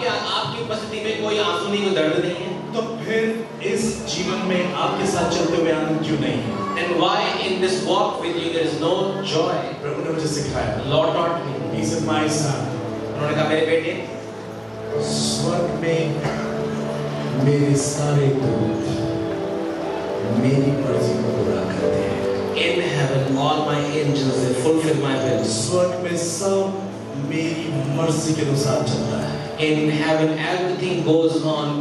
आपकी उपस्थिति में कोई आंसू नहीं, कोई दर्द नहीं है, तो फिर इस जीवन में आपके साथ चलते हुए आनंद क्यों नहीं है? then why in this walk with you there is no joy? प्रभु ने मुझे सिखाया, Lord taught me. He said, my son, उन्होंने कहा मेरे बेटे, स्वर्ग में मेरे सारे दूत मेरी मर्जी को पूरा करते हैं। in heaven all my angels they fulfill my will. स्वर्ग में सब मेरी मर्जी के अनुसार चलता है। In heaven everything goes on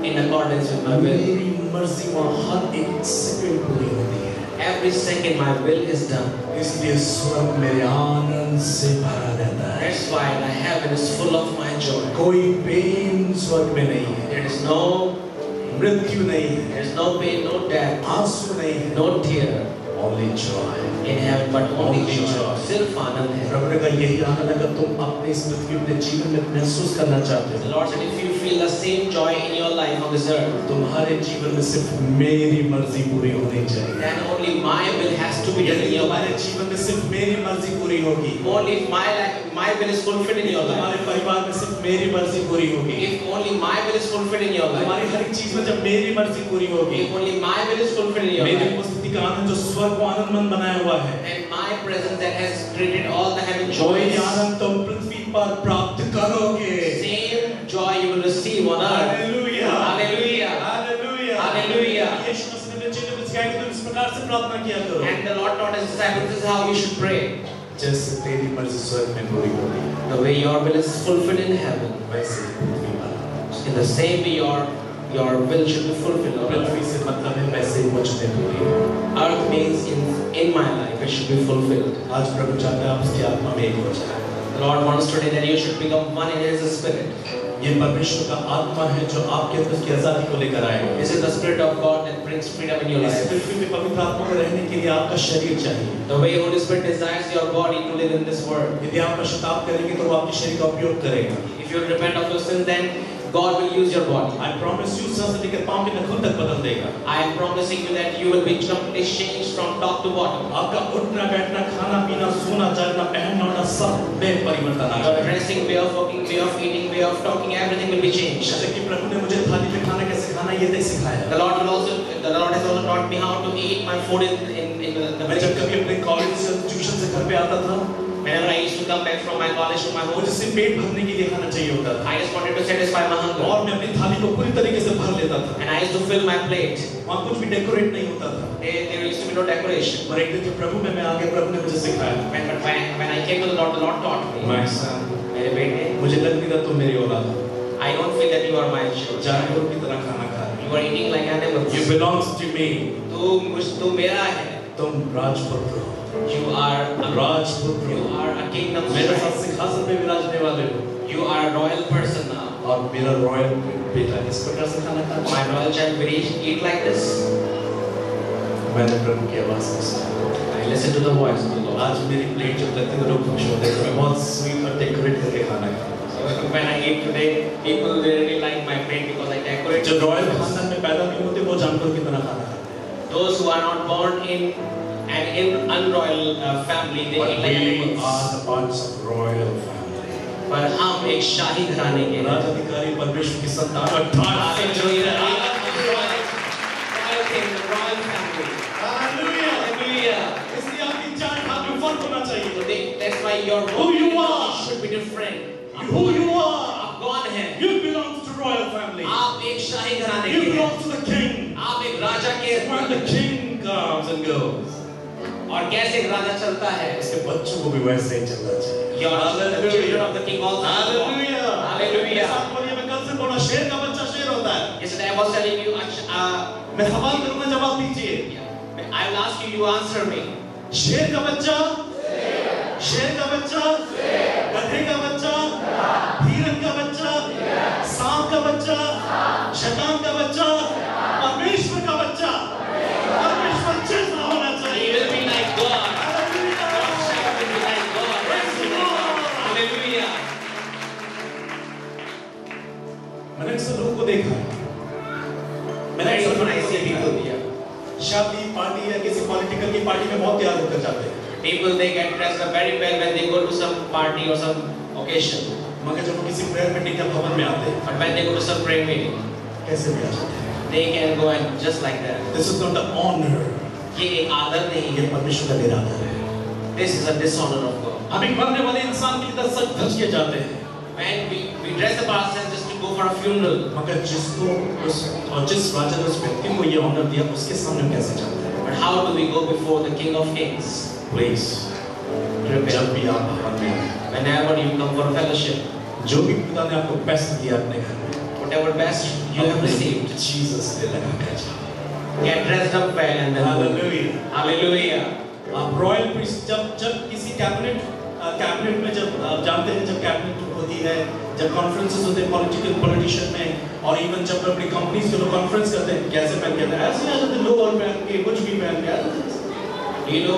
in accordance with my will. मेरी मर्जी वहाँ हर एक सेकंड पूरी होती है। Every second my will is done. इसलिए स्वर्ग मेरे आनंद से भरा रहता है। That's why the heaven is full of my joy. कोई पेन स्वर्ग में नहीं है। There is no मृत्यु नहीं है। there is no pain, no death, आंसू नहीं है। no tear Only joy. in heaven, but only Only joy. joy. सिर्फ आनंद है. प्रभु ने कहा यही आनंद अगर तुम अपने इस पृथ्वी अपने जीवन में महसूस करना चाहते The हो, Lord said, if you feel the same joy in your life on this earth, तुम्हारे जीवन में सिर्फ मेरी मर्जी पूरी होनी चाहिए। then only my will has to be done in यदि your तुम्हारे life. जीवन में सिर्फ मेरी मर्जी पूरी होगी, Only if my will is fulfilled in your life. तुम्हारे परिवार में सिर्फ मेरी मर्जी पूरी होगी, If only my will is fulfilled in your life. तुम्हारी हर एक चीज में जब मेरी मर्जी पूरी होगी, If only my will is fulfilled in your मेरी life. उपस्थिति का आनंद जो स्वर्ग को आनंदमंद बनाया हुआ है, And my presence that has created all the heaven वही joys. आनंद तुम पृथ्वी पर प्राप्त करोगे। Same joy you will receive on earth. Hallelujah, Hallelujah. Hallelujah, Hallelujah. यीशु मसीह ने चेलों को सिखाया कि तुम इस प्रकार से प्रार्थना किया करो, And the Lord taught his disciples this is how you should pray. जैसे तेरी मर्जी स्वर्ग में पूरी होती है, The way your will is fulfilled in heaven, वैसे ही पृथ्वी पर। in the same way your will should be fulfilled on earth. पृथ्वी से मतलब है वैसे ही मुझ में पूरी है। Earth means in my life it should be fulfilled. आज प्रभु चाहता है आप उसकी आत्मा में एक हो जाए। The Lord wants today that you should become one in His Spirit. ये परमेश्वर का आत्मा है जो आपके अंदर की आजादी को लेकर आएगा। This is the Spirit of God that brings freedom in your इस life. पृथ्वी में पवित्र आत्मा में रहने के लिए आपका शरीर चाहिए। The way Holy Spirit desires your body to live in this world. यदि आप पश्चाताप करेंगे तो वो आपके शरीर का उपयोग करेगा। If you repent of your sin, then God will use your body. I promise you sir से लेकर पांव के नखून तक बदल देगा। I am promising you that you will be completely changed from top to bottom. आपका उठना बैठना खाना पीना सोना जागना पहनना ओढ़ना सब में परिवर्तन आ Your जाएगा। dressing, way of walking, way of eating, way of talking, everything will be changed. जैसे कि प्रभु ने मुझे थाली पे खाना कैसे खाना ये तक सिखाया। The Lord has also taught me how to eat my food in the मैं जब कभी अपने कॉलेज से ट्यूशन से घर पे आता था, whenever I used to come back from my college to my home, मुझे सिर्फ पेट भरने के लिए खाना चाहिए होता था I just wanted to satisfy my hunger. और मैं अपनी थाली को पूरी तरीके से भर लेता था। And I used to fill my plate. वहाँ कुछ भी डेकोरेट नहीं होता था। There used to be no decoration. और एक दिन जब प्रभु में मैं आ गया, प्रभु ने मुझे सिखाया। When I came to the Lord taught me. My son, मेरे बेटे, मुझे लग नहीं रहा तुम मेरी औलाद हो। I don't feel that you are my children. जानवरों की तरह खाना खा रहे You are eating like animals. हो। You belongs to me। तू मेरा है. तुम राजपुत्र हो। You are राजपुत्र you हो। are a kingdom. मेरे साथ सिंहासन पे विराजने वाले हो। You are a royal person now. और मेरा रॉयल बेटा इस प्रकार से खाना खाता My royal child will eat like this. मैंने प्रभु की आवाज को सुना। I listen to the voice of the Lord. आज मेरी प्लेट जब लगती है तो लोग खुश होते हैं। मैं बहुत स्वीट और डेकोरेट करके खाना खाता हूँ। When I eat today, people they really like my plate because I decorate. जो रॉयल खानदान में पैदा नहीं होते वो जानवर की तरह खाना खाते हैं। Those who are not born in an unroyal family, they eat like We animals. are the parts of royal family. पर हम एक शाही घराने के राजाधिकारी परमेश्वर की संतान और ठाट से जो ये royal family. हालेलुया। Hallelujah. इसलिए आपकी चाल ढाल में फर्क होना चाहिए। So that's why your Who you are should be different. Who you are, आप कौन हैं? you belong to royal family. आप एक शाही घराने You के हैं. belong to the king. आप एक राजा के When the king comes and goes, और कैसे एक राजा चलता है? इसके बच्चों को भी वैसे ही चलना चाहिए। The children of the king also. Hallelujah. Hallelujah. साथ बोलिए मैं कल से बोला शेर का बच्चा शेर होता है। Yesterday I was telling you, मैं सवाल करूँगा जवाब दीजिए। I will ask you, you answer me. शेर का बच्चा, शेर का बच्चा, गधे का बच्चा, हिरन का बच्चा, सांप का बच्चा, शैतान का बच्चा, परमेश्वर का बच्चा, परमेश्वर जैसा होना He चाहिए। will be like God. God's child will be like God. Hallelujah. मैंने अक्सर लोगों को देखा है। मैंने Very अक्सर often I लोगों को see देखा people है। here. शादी पार्टी या किसी पॉलिटिकल की पार्टी में बहुत तैयार होकर जाते हैं। People they get dressed up very well when they go to some party or some occasion. मगर जब वो किसी prayer meeting या भवन में आते हैं, But when they go to some prayer meeting, कैसे भी आ जाते हैं? they can go and just like that. This is not the honor. ये एक आदर नहीं ये है. परमेश्वर का निरादर है. This is a dishonor of God. हम एक मरने वाले इंसान की तरह सज धज के जाते हैं. When we dress up ourselves just to go for a funeral. मगर जिसको जिस राजा ने उस व्यक्ति को ये ऑनर दिया, उसके सामने कैसे जाते हैं? But how do we go before the King of Kings? Please, जब भी आप भवन में आए, Whenever you come for fellowship, जो भी खुदा ने आपको बेस्ट दिया अपने घर में, whatever best you have received, Jesus से लगा कर जाओ. get dressed up well and then go. Hallelujah. Hallelujah. आप रॉयल प्रीस्ट जब किसी कैबिनेट में जब जानते हैं, जब कैबिनेट होती है, जब कॉन्फ्रेंसेस होते हैं पॉलिटिशियन में, और इवन जब अपनी कंपनीज के लोग कॉन्फ्रेंस करते हैं, कैसे पहन के आते हैं? ऐसे आ जाते हैं, लोअर पहन के, कुछ भी पहन के आते हैं. You know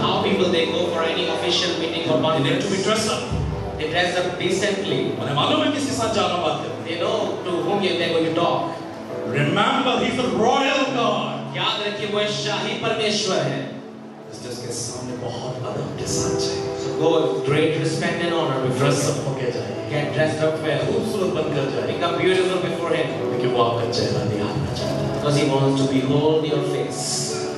how people they go for any official meeting or They need to be conference. dressed up. They dress up decently. उन्हें मालूम है किसके साथ जा रहा हूं बात करने. They know to whom they're going to talk. Remember, he's a royal God. याद रखिए वो शाही परमेश्वर है. जिसके सामने बहुत अदब के साथ जाए. So go with great respect and honor before dress him. Up होके जाए. Get dressed up well. खूबसूरत बनकर जाए. Become beautiful before him. क्योंकि वो आपका चेहरा निहारना चाहता है. Because he wants to behold your face.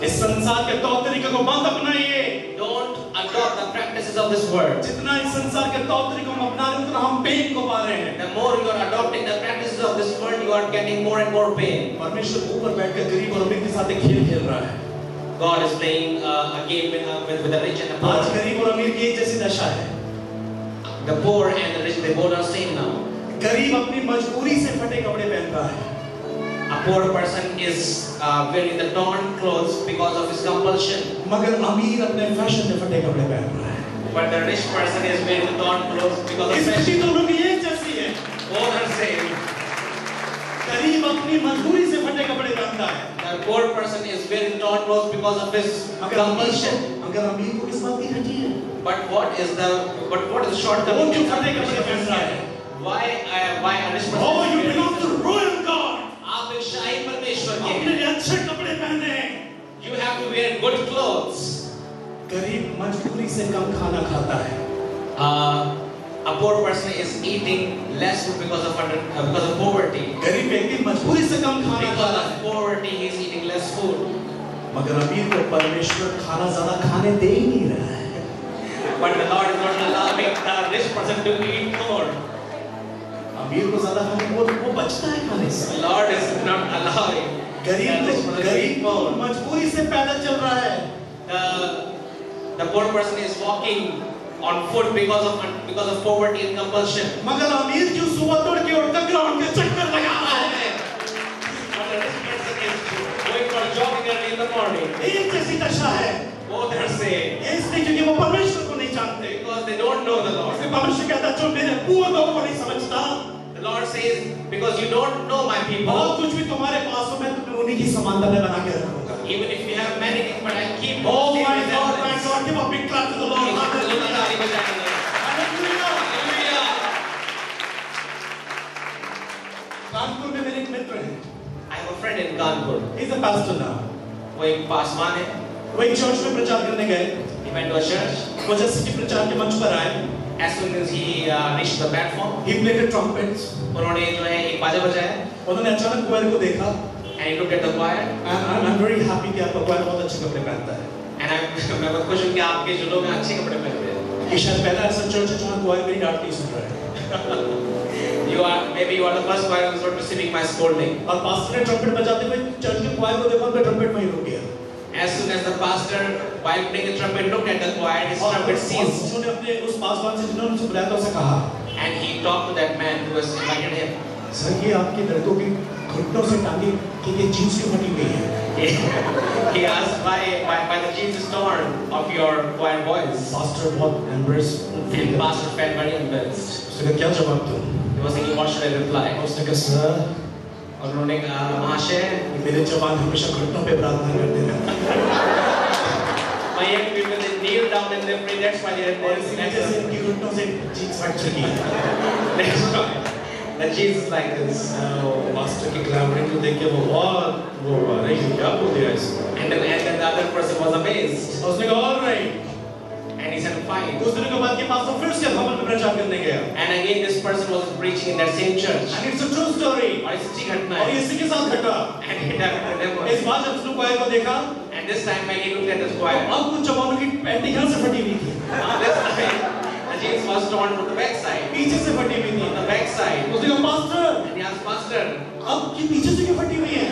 इस संसार के तौर तरीकों को मत अपनाइए. Don't adopt the practices of this world. जितना इस संसार के तौर तरीकों हम अपना रहे हैं, उतना हम पेन को पा रहे हैं. The more you are adopting the practices of this world, you are getting more and more pain. परमेश्वर ऊपर बैठकर गरीब और अमीर के साथ एक खेल खेल रहा है. God is playing a game with the rich and the आज poor. गरीब और अमीर की एक जैसी दशा है. The poor and the rich, they both are same now. गरीब अपनी मजबूरी से फटे कपड़े पहनता है. A poor person is wearing the torn clothes because of his compulsion. मगर अमीर अपने फैशन में फटे कपड़े पहन रहा है. But the rich person is wearing the torn clothes because of इस fashion. स्थिति दोनों की एक जैसी है. Both are same. गरीब अपनी मजबूरी से फटे कपड़े पहनता है. The poor person is wearing torn clothes because of his compulsion. मगर अमीर को किस बात की घटी है? But what is the shortcoming? वो क्यों फटे कपड़े पहन रहा है? Why a rich person? Oh, is you wearing- belong to royal God. आप एक शाही परमेश्वर के अपने हैं. लिए अच्छे कपड़े पहने. You have to wear good clothes. गरीब मजबूरी से कम खाना खाता है. A poor person is eating less food because of poverty. गरीब व्यक्ति मजबूरी से कम खाना Because खाता of है. poverty, he is eating less food. मगर अमीर को परमेश्वर खाना ज्यादा खाने दे ही नहीं रहा है. But the Lord is not allowing the rich person to eat more. अमीर को ज्यादा खाने वो बचता है खाने से. The Lord is not allowing the rich person to eat गरीब more. मजबूरी से पैदल चल रहा है. The poor person is walking on foot because of poverty and compulsion. मगर अमीर क्यों सुबह तोड़ के उठकर ग्राउंड के चक्कर लगा रहा है. But the rich person is going for jogging early in the morning. एक जैसी दशा है. Both are same. ये इसलिए क्योंकि वो परमेश्वर को नहीं जानते. Because they don't know the Lord. इसलिए परमेश्वर कहता है जो मेरे पूर्वजों को नहीं समझता. The Lord says, because you don't know my और people, कुछ भी तुम्हारे पास हो मैं तुम्हें उन्हीं की समानता में बना के रखूंगा. even if you have many things, but I keep Oh same my God, resemblance. give a big clap to the Lord. Hallelujah. Hallelujah. Hallelujah. Kanpur में मेरे एक मित्र हैं. I have a friend in Kanpur. He's a pastor now. वो एक पासवान है. वो एक church में प्रचार करने गए. He went to a church. वो जैसे कि प्रचार के मंच पर आए. As soon as he reached the platform, He played the trumpets. उन्होंने जो है एक बाजा बजाया. उन्होंने अचानक क्वायर को देखा. And he looked at the choir. And I'm very happy कि आपका क्वायर बहुत अच्छे कपड़े पहनता है. And मैं बहुत खुश हूँ कि आपके जो लोग हैं अच्छे कपड़े पहनते हैं. कि शायद पहला ऐसा चर्च है जहाँ क्वायर मेरी डांट नहीं सुन रहा है. Maybe you are the first choir who's not receiving my scolding. और पास्टर ने ट्रम्पेट बजाते हुए चर्च के क्वायर को देखा, उनका ट्रम्पेट वहीं रुक गया. As soon as the pastor, while playing the trumpet, looked at the choir, his trumpet ceased. उन्होंने अपने उस पासवान से जिन्होंने उसे बुलाया था उसे कहा, And he talked to that man who was invited him. Sir ये आपके लड़कों की घुटनों से टांगी कि ये जीन्स क्यों फटी हुई है? He asked why the jeans is torn of your choir boys. Pastor बहुत embarrassed फील The कर. pastor felt very embarrassed. उसने कहा क्या जवाब दूं? He was thinking, what should I reply? उसने कहा सर और उन्होंने कहा, महाशय, मेरे जवान हमेशा घुटनों पे प्रार्थना करते हैं. my young people, they kneel down and they pray. That's why they are और इसी वजह से इनकी घुटनों से जीन्स फट चुकी है. That's why the jeans is like this. Pastor की ग्लैमरिंग को देख के वो बहुत वो नहीं क्या बोल दिया इसको. And then the other person was amazed. उसने कहा all right. And he said, fine. कुछ दिनों के बाद ये पास्टर फिर से भवन में प्रचार करने गया। And again this person was preaching in that same church. And it's a true story. और ये सच्ची घटना और है. ये इसी के साथ घटा। And it happened to them. इस बार जब उसने choir को देखा, And this time when he looked at the choir, अब कुछ जवानों की पैंटी यहाँ से फटी हुई थी। this time the jeans was torn from the back side. पीछे से फटी हुई थी। From the back side. उसने कहा pastor, And he asked pastor, अब ये पीछे से क्यों फटी हुई है?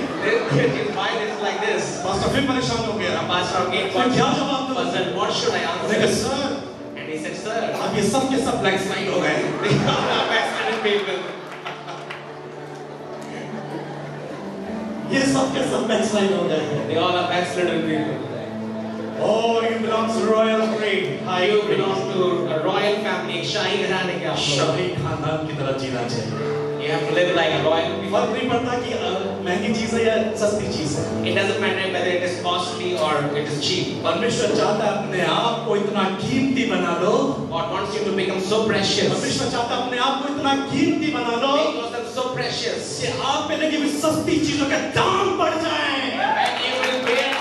why this is like this? Pastor फिर परेशान हो गया। And pastor again, मैं क्या जवाब दूँ? pastor, what should I उसने कहा answer? Sir, And he said, sir, अब ये सब के सब backslide हो गए। backsliding people. ये सब के सब backslide हो गए। They all are backsliding people. Oh, you belong to royal breed. You belong to a royal family. एक शाही घराने के आप लोग. शाही खानदान की तरह जीना चाहिए। You have to live like a royal people. फर्क नहीं पड़ता कि महंगी चीज है या सस्ती चीज है। It doesn't matter whether it is costly or it is cheap. परमेश्वर चाहता है अपने आप को इतना कीमती बना लो। God wants you to become so precious. परमेश्वर चाहता है अपने आप को इतना कीमती बना लो Make yourself so precious. कि आप पे लगी हुई सस्ती चीजों के दाम बढ़ जाएं। And you will bear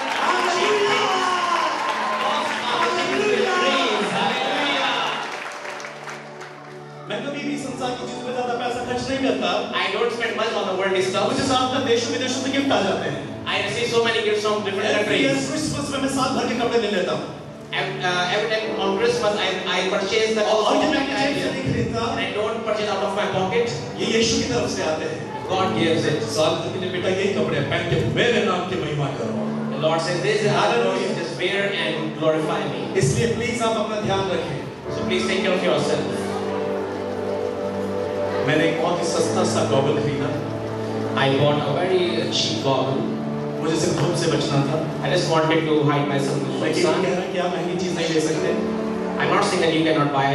मैं कभी भी संसार की चीजों पे ज्यादा पैसा खर्च नहीं करता। I don't spend much on the worldly stuff. मुझे साथ में देशों विदेशों से गिफ्ट आ जाते हैं। I receive so many gifts from different countries. Christmas में मैं साल भर के कपड़े ले लेता हूँ। Every time on Christmas, I purchase the और ये clothes मैं जेब से नहीं खरीदता। and I don't purchase out of my pocket. ये यीशु की तरफ से आते हैं। God gives it. साल भर के लिए बेटा यही कपड़े पहन के मेरे नाम की महिमा करो। The Lord says, "This is hallelujah. Just wear and glorify me." इसलिए प्लीज आप अपना ध्यान रखें। So please take care of yourself. मैंने एक बहुत ही सस्ता सा गॉगल खरीदा। I bought a very cheap goggle. मुझे सिर्फ धूप से बचना था। I just wanted to hide myself from मैं the ये sun. कह रहा कि आप महंगी चीज नहीं ले सकते। I'm not saying that you cannot buy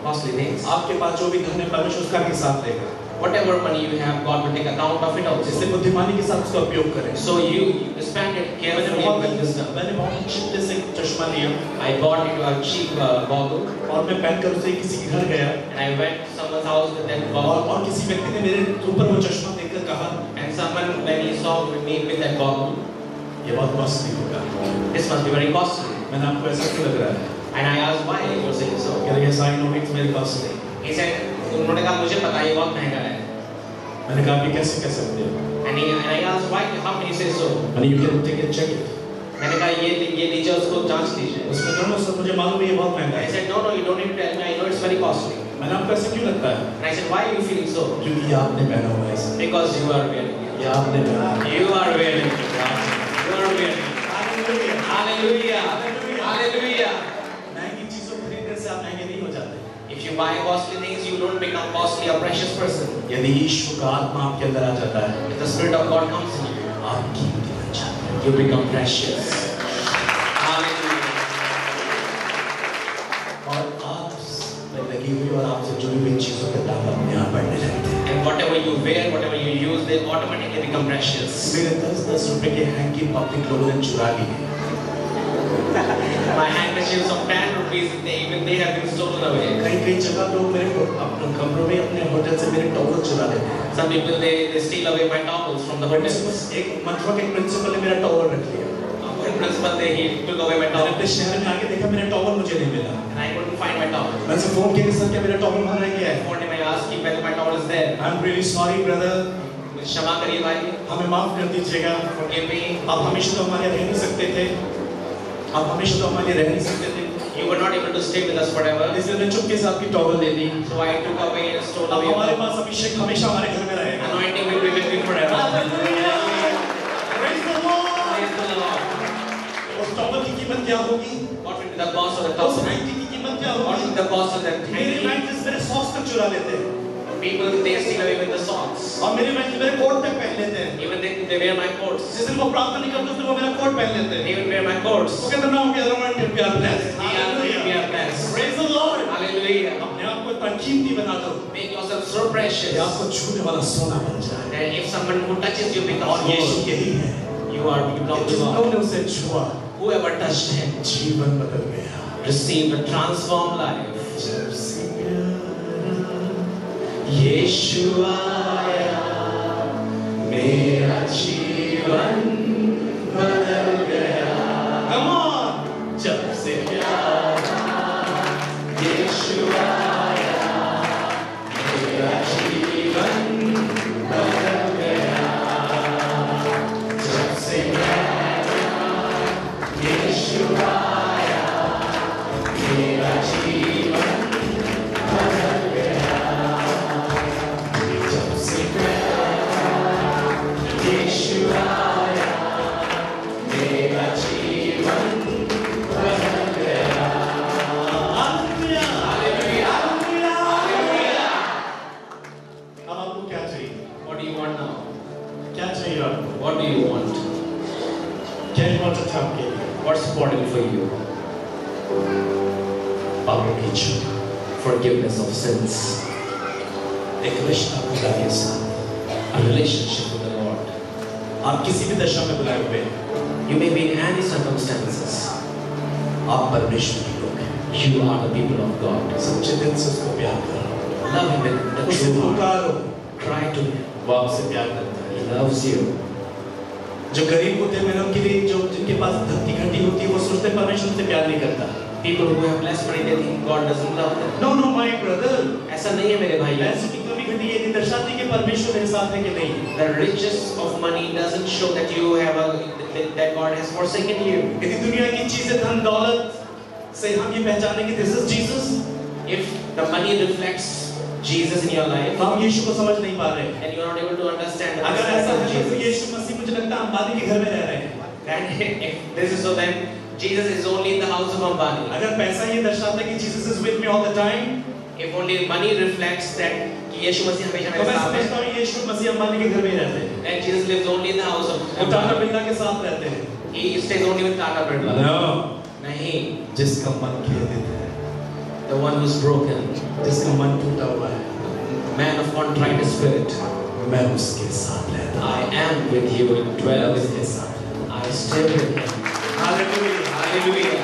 costly things. आपके पास जो भी धन है परमेश्वर उसका भी हिसाब लेगा। Whatever money you have, God will take account of it also. इसलिए बुद्धिमानी के साथ उसका उपयोग करें। So you spend it carefully with wisdom. मैंने बहुत चिपटे से चश्मा लिया I bought it a cheap goggle और मैं पहनकर उसे किसी के घर गया and I went to someone's house with that goggle. और किसी व्यक्ति ने मेरे ऊपर वो चश्मा देखकर कहा, And someone, when he saw me with that goggle, ये बहुत कॉस्टली होगा। this must be very costly. मैंने आपको ऐसा क्यों लग रहा है? And I asked why he was saying so. कह रहे yes I know it's very costly। He said, उन्होंने कहा मुझे पता है ये बहुत महंगा है. मैंने कहा आप कैसे कह सकते हो? And I asked why, how can you say so? मैंने you can take it check it। मैंने कहा ये लीजिए उसको जांच लीजिए. उसमें दोनों सब मुझे मालूम है ये बहुत महंगा I है। said no, you don't need to tell me. I know it's very costly. मैंने आपको ऐसा क्यों लगता है? And I said why are you feeling so? क्योंकि ये आपने पहना हुआ है इसे। Because you are wearing it. ये आपने पहना है। You are wearing it. You are wearing it. Hallelujah। Hallelujah. Hallelujah. महंगी चीजों को खरीदने से आप महंगे नहीं हो जाते। If you buy costly things, you don't become costly, a precious person. यदि ईश्वर का आत्मा आपके अंदर आ जाता है, If the Spirit of God comes in you, आप कीमती बन जाते हैं। you become precious. Hallelujah. और आप में लगी हुई और आपसे जुड़ी हुई चीजों के दाम अपने आप बढ़ने लगते हैं। And whatever you wear, whatever you use, they automatically become precious. मेरे 10-10 रुपए के हैंकी पब्लिक लोगों ने चुरा लिए। My handkerchiefs of 10 rupees, they have been stolen away. कई जगह लोग मेरे अपने कमरों में अपने होटल से मेरे टॉवल चुरा लेते हैं। Some people they steal away my towels from the hotels. एक मथुरा के प्रिंसिपल ने मेरा टॉवल रख लिया। One principal he took away my मैंने towel. अपने शहर में आके देखा मेरा टॉवल मुझे नहीं मिला। And I couldn't find my towel. मैंने उसे फोन किया कि सर क्या मेरा टॉवल वहाँ रह गया है? One day I asked him whether my towel is there. I'm really sorry brother। क्षमा करिए भाई. हमें माफ कर दीजिएगा। Forgive me. आप हमेशा तो हमारे रह नहीं सकते थे। आप हमेशा तो हमारे रह नहीं सकते थे। You were not able to stay with us forever. इसलिए मैं चुपके से आपकी टॉवल ले ली। So I took away and stole अब away. हमारे पास अभिषेक हमेशा हमारे घर में रहेगा। Anointing will be with me forever. Hallelujah! Praise the Lord! Praise the Lord. उस टॉवल की कीमत क्या होगी? What will be the cost of the उस towel? हैंकी की कीमत क्या What होगी? will be the cost of that मेरे hanky? बैंक्स मेरे सॉक्स तक चुरा लेते हैं। People they steal away with the socks. और मेरे बैंक्स मेरे कोट तक पहन लेते हैं। Even they wear my coats. जिस दिन वो प्रार्थना नहीं करते उस दिन वो मेरा कोट पहन लेते हैं। They even wear my coats. वो कहते हैं ना we are anointed, we are blessed। We are blessed. Praise the Lord! Hallelujah. अपने आप को इतना कीमती बना दो Make yourself so precious. कि आपको छूने वाला सोना बन जाए। And if someone who touches you becomes और यीशु gold, यही है। you belong to God. जिन्होंने उसे छुआ, Whoever touched him जीवन बदल गया। received a transformed life. जब से यीशु आया, मेरा जीवन बदल गया. Come on! जब से प्यार What do you want? क्या इम्पोर्टेंट है आपके लिए? What's important for you? पापों की क्षमा, Forgiveness of sins, एक रिश्ता खुदा के साथ। a relationship with the Lord. आप किसी भी दशा में बुलाए हुए हैं, You may be in any circumstances. आप परमेश्वर के लोग हैं। You are the people of God. सच्चे दिल से उसको प्यार करो, Love Him with the उसे true heart. Pukaro, Cry to Him. वो आपसे प्यार करता है। He loves you. जो गरीब होते हैं, मैंने उनके लिए, जो जिनके पास धन की घटी होती है, वो सोचते हैं परमेश्वर से प्यार नहीं करता। People who have less money, they think God doesn't love them. No, no, my brother. ऐसा नहीं है मेरे भाई. पैसे की कमी घटी ये नहीं दर्शाती कि परमेश्वर मेरे साथ है कि नहीं। The riches of money doesn't show that you have that God has forsaken you. यदि दुनिया की चीजें, धन दौलत से हम ये पहचानें कि this is Jesus, If the money reflects Jesus in your life, हम यीशु को समझ नहीं पा रहे। and you are not able to understand the अगर message ऐसा of है तो Jesus, यीशु मसीह मुझे लगता है अंबानी के घर में रह रहे हैं। and if this is so, then Jesus is only in the house of Ambani. अगर पैसा ये दर्शाता है कि Jesus is with me all the time, If only money reflects that कि यीशु मसीह हमेशा तो मेरे मैं साथ है, समझता हूँ यीशु मसीह अंबानी के घर में ही रहते हैं। then Jesus lives only in the house of वो टाटा Ambani. बिरला के साथ रहते हैं। He stays only with Tata Birla. नहीं, जिसका मन खेदित है, the one who's broken, जिसका मन टूटा हुआ है, man of contrite spirit, मैं उसके साथ रहता हूँ। I am with you and dwell with उसके him. साथ। I stay with him. Hallelujah, Hallelujah.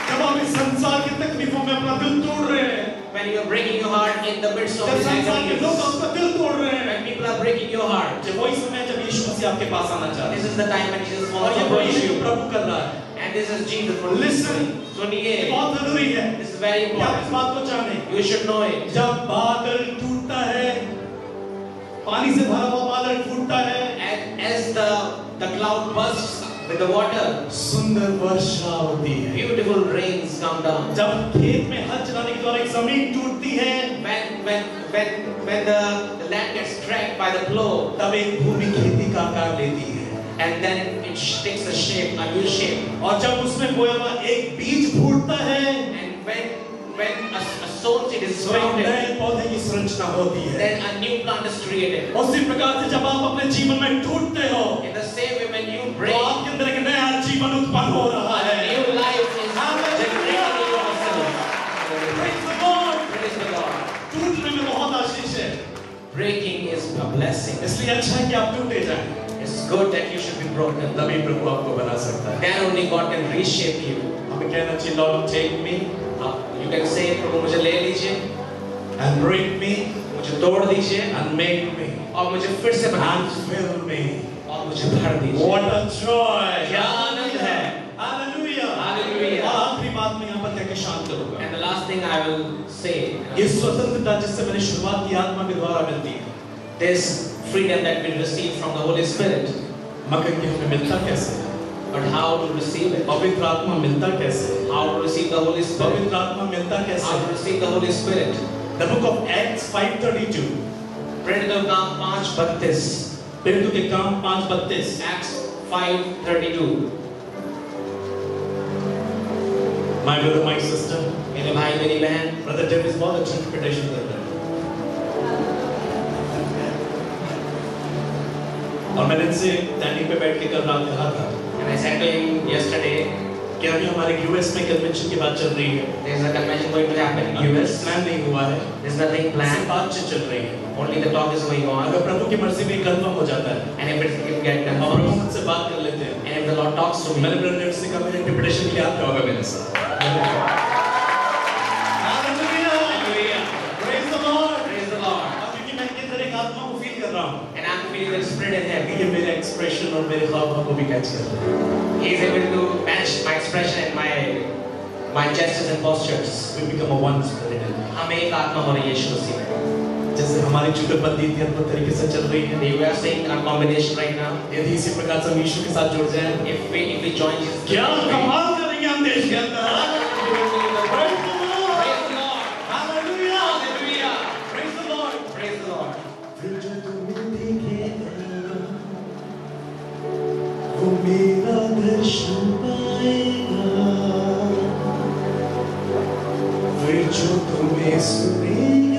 जब आप इस संसार की तकलीफों में अपना दिल तोड़ रहे हैं, When you are breaking your heart in the midst of जब this संसार के लोग agony, आपका दिल तोड़ रहे हैं, when people are breaking your heart, जब वही समय है जब यीशु मसीह आपके पास आना चाहते this हैं। is the time when Jesus और wants ये to वही approach है जो you. प्रभु कर रहा है। And this is Jesus for Listen. ये सुनिए, बहुत जरूरी है। this is very कि आप इस important. बात को जानें। You should know it. जब बादल टूटता है, पानी से भरा हुआ बादल टूटता है, And as the cloud bursts with the water, सुंदर वर्षा होती है। beautiful rains come down. जब खेत में हल चलाने के द्वारा एक जमीन टूटती है, When the land gets cracked by the plow, तब एक भूमि खेती का आकार लेती है। and then it takes a shape, a new shape. और जब उसमें बोया हुआ एक बीज फूटता है, And when a sown seed is तो एक sprouted, नए पौधे की संरचना होती है। then a new plant is created. उसी प्रकार से जब आप अपने जीवन में टूटते हो, In the same way, when you तो break, आपके अंदर एक नया जीवन उत्पन्न हो रहा a है। new life is generated in yourself. Praise the Lord. Praise the Lord. टूटने में बहुत आशीष है, Breaking is a blessing. इसलिए अच्छा है कि आप टूटे जाएं। It's good that you should be broken. तभी प्रभु आपको बना सकता है। Then only God can reshape you. हमें कहना चाहिए, Lord take me You can say, प्रभु मुझे ले लीजिए, and break me मुझे तोड़ दीजिए, and make me और मुझे फिर से बना and fill me. और मुझे भर दीजिए. What a joy! क्या आनंद है. Hallelujah! Hallelujah. और आखिरी बात मैं यहाँ पर कहकर शांत करूँगा। And the last thing I will say, ये स्वतंत्रता जिससे मैंने शुरुआत की आत्मा के द्वारा मिलती है, this freedom that we receive from the Holy Spirit, मगर कि हमें मिलता कैसे है? but how to receive it, पवित्र आत्मा मिलता कैसे है? how to receive the Holy Spirit, पवित्र आत्मा मिलता कैसे how to है? receive the Holy Spirit. The book of Acts 5:32, प्रेरितों का काम 5:32, प्रेरितों के काम 5:32, Acts 5:32. My brother, my sister, मेरे भाई मेरी बहन, brother Davis बहुत अच्छा इंटरप्रिटेशन कर रहा है। और मैंने इनसे डाइनिंग पे बैठ के कल रात कहा था and I said to him yesterday, कि अभी हमारे यूएस में कन्वेंशन की बात चल रही है, there is a convention going to happen in US. Plan नहीं हुआ है, There's nothing सिर्फ planned, बातचीत चल रही है। only the talk is going on. अगर प्रभु की मर्जी में कंफर्म हो जाता है And if it get और प्रभु confirmed, मुझसे बात कर लेते हैं, and if the Lord talks to मैंने me, ब्रदर डेविड से कहा मेरे इंटरप्रिटेशन के लिए आप क्या होगा मेरे साथ। Hallelujah. Praise the Lord. Praise the Lord. क्योंकि मैं इनके अंदर एक आत्मा को फील कर रहा हूँ And I'm feeling the Spirit in him. कि ये मेरे एक्सप्रेशन और मेरे हाव को भी कैच कर रहा है। He is able to match my expression and my gestures and postures. We become a one spirit in him। हम एक आत्मा हो रही है यीशु मसीह में. जैसे हमारी जुगलबंदी इतनी अद्भुत तरीके से चल रही है, We are seeing a combination right now. यदि इसी प्रकार से हम यीशु के साथ जुड़ जाएं, If we join Jesus, क्या कमाल करेंगे हम देश के अंदर। Praise the Lord. Hallelujah. Hallelujah. Praise the Lord. Praise the Lord. फिर जो तुम्हें दिखेगा, वो मेरा दर्शन पाएगा। फिर जो तुम्हें सुनेगा,